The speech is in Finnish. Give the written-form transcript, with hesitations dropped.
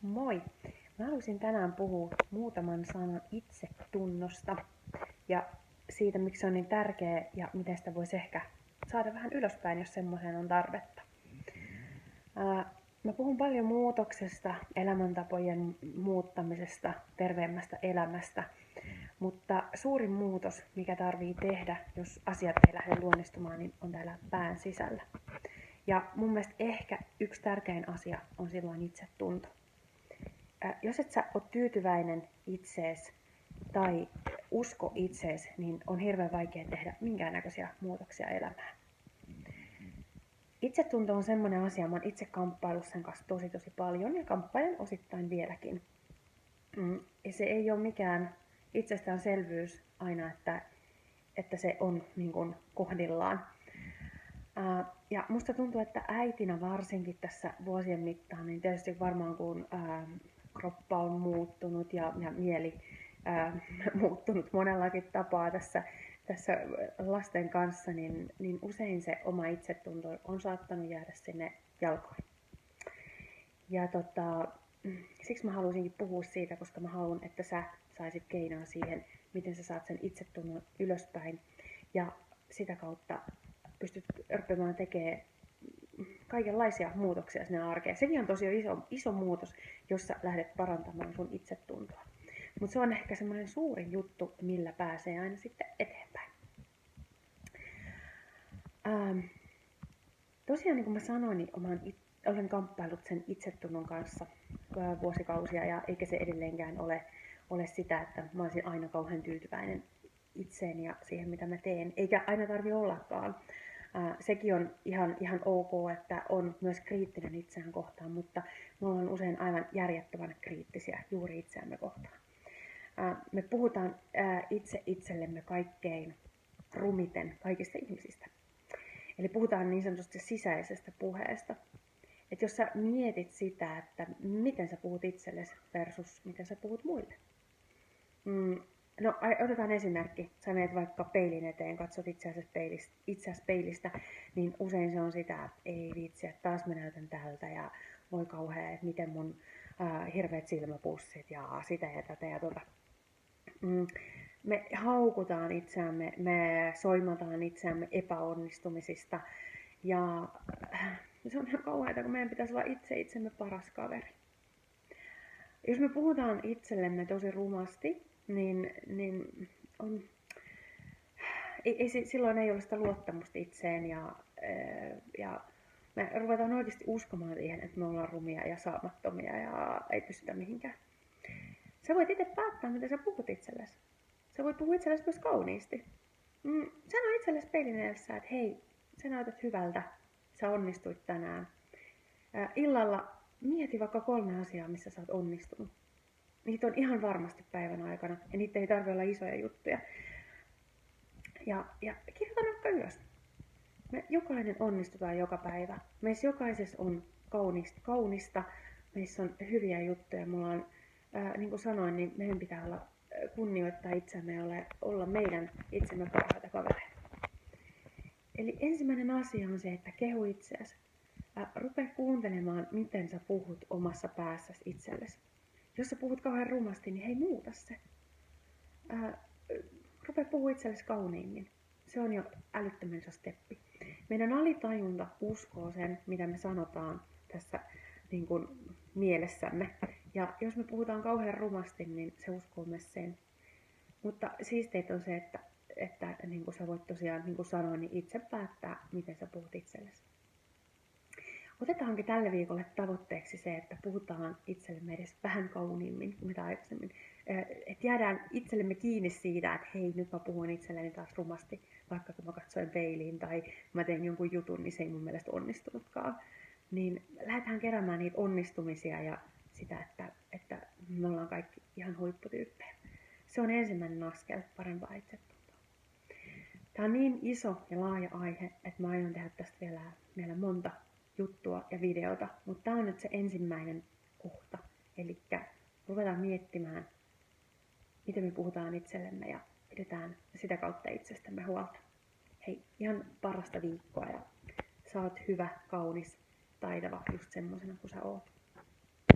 Moi! Mä haluaisin tänään puhua muutaman sanan itsetunnosta ja siitä, miksi se on niin tärkeä ja miten sitä voisi ehkä saada vähän ylöspäin, jos semmoiseen on tarvetta. Mä puhun paljon muutoksesta, elämäntapojen muuttamisesta, terveemmästä elämästä, mutta suurin muutos, mikä tarvii tehdä, jos asiat ei lähde luonnistumaan, niin on täällä pään sisällä. Ja mun mielestä ehkä yksi tärkein asia on silloin itsetunto. Jos et sä ole tyytyväinen itseesi tai usko itseesi, niin on hirveän vaikea tehdä minkäännäköisiä muutoksia elämään. Itsetunto on semmoinen asia, mä oon itse kamppailut sen kanssa tosi paljon ja kamppailen osittain vieläkin. Ja se ei ole mikään itsestäänselvyys aina, että se on niin kuin kohdillaan. Ja musta tuntuu, että äitinä varsinkin tässä vuosien mittaan, niin tietysti varmaan kun kroppa on muuttunut ja mieli muuttunut monellakin tapaa tässä lasten kanssa, niin usein se oma itsetunto on saattanut jäädä sinne jalkoihin. Ja siksi mä haluaisinkin puhua siitä, koska mä haluan, että sä saisit keinoa siihen, miten sä saat sen itsetunnon ylöspäin ja sitä kautta pystyt rupeamaan tekemään kaikenlaisia muutoksia sinne arkeen. Sekin on tosi iso muutos, jos sä lähdet parantamaan sun itsetuntoa. Mutta se on ehkä semmoinen suurin juttu, millä pääsee aina sitten eteenpäin. Tosiaan niin kuin mä sanoin, niin olen kamppailut sen itsetunnon kanssa vuosikausia ja eikä se edelleenkään ole sitä, että mä olisin aina kauhean tyytyväinen itseeni ja siihen mitä mä teen, eikä aina tarvi ollakaan. Sekin on ihan ok, että on myös kriittinen itseään kohtaan, mutta me ollaan usein aivan järjettömän kriittisiä juuri itseämme kohtaan. Me puhutaan itse itsellemme kaikkein rumiten kaikista ihmisistä. Eli puhutaan niin sanotusti sisäisestä puheesta. Että jos sä mietit sitä, että miten sä puhut itsellesi versus miten sä puhut muille. No, otetaan esimerkki. Sä menet vaikka peilin eteen, katsot itseäsi peilistä, niin usein se on sitä, että ei vitsi, että taas mä näytän tältä ja voi kauhea, että miten mun hirveät silmäpussit ja sitä ja tätä ja tota. Me haukutaan itseämme, me soimataan itseämme epäonnistumisista ja se on ihan kauheata, kun meidän pitäisi olla itsemme paras kaveri. Jos me puhutaan itsellemme tosi rumasti, niin silloin ei ole sitä luottamusta itseen ja me ruvetaan oikeasti uskomaan siihen, että me ollaan rumia ja saamattomia ja ei pystytä mihinkään. Sä voit itse päättää, mitä sä puhut itsellesi. Sä voit puhua itsellesi myös kauniisti. Sano itsellesi peilin edessä, että hei, sä näytät hyvältä, sä onnistuit tänään. Illalla mieti vaikka 3 asiaa, missä sä oot onnistunut. Niitä on ihan varmasti päivän aikana ja niitä ei tarvitse olla isoja juttuja. Ja kirjoita vaikka ylös. Me jokainen onnistutaan joka päivä. Meissä jokaisessa on kaunista. Meissä on hyviä juttuja. Mulla on, niin kuin sanoin, niin meidän pitää kunnioittaa itseämme ja olla meidän itsemme parhaita kavereita. Eli ensimmäinen asia on se, että kehu itseäsi. Rupea kuuntelemaan, miten sä puhut omassa päässäsi itsellesi. Jos sä puhut kauhean rumasti, niin hei, muuta se. Rupea puhua itsellesi kauniimmin. Se on jo älyttömän iso steppi. Meidän alitajunta uskoo sen, mitä me sanotaan tässä niin kuin mielessämme. Ja jos me puhutaan kauhean rumasti, niin se uskoo myös sen. Mutta siisteintä on se, että niin kuin sä voit tosiaan niin kuin sanoa, niin itse päättää, miten sä puhut itsellesi. Otetaankin tälle viikolle tavoitteeksi se, että puhutaan itsellemme edes vähän kauniimmin kuin mitä aikaisemmin. Että jäädään itsellemme kiinni siitä, että hei, nyt mä puhuin itselleni taas rumasti, vaikka kun mä katsoin peiliin tai mä tein jonkun jutun, niin se ei mun mielestä onnistunutkaan. Niin lähdetään keräämään niitä onnistumisia ja sitä, että me ollaan kaikki ihan huipputyyppejä. Se on ensimmäinen askel parempaa itsetuntoa. Tämä on niin iso ja laaja aihe, että mä aion tehdä tästä vielä monta juttua ja videota, mutta tämä on nyt se ensimmäinen kohta. Eli ruvetaan miettimään, miten me puhutaan itsellemme ja pidetään sitä kautta itsestämme huolta. Hei, ihan parasta viikkoa ja sä oot hyvä, kaunis, taitava just semmosena kuin sä oot.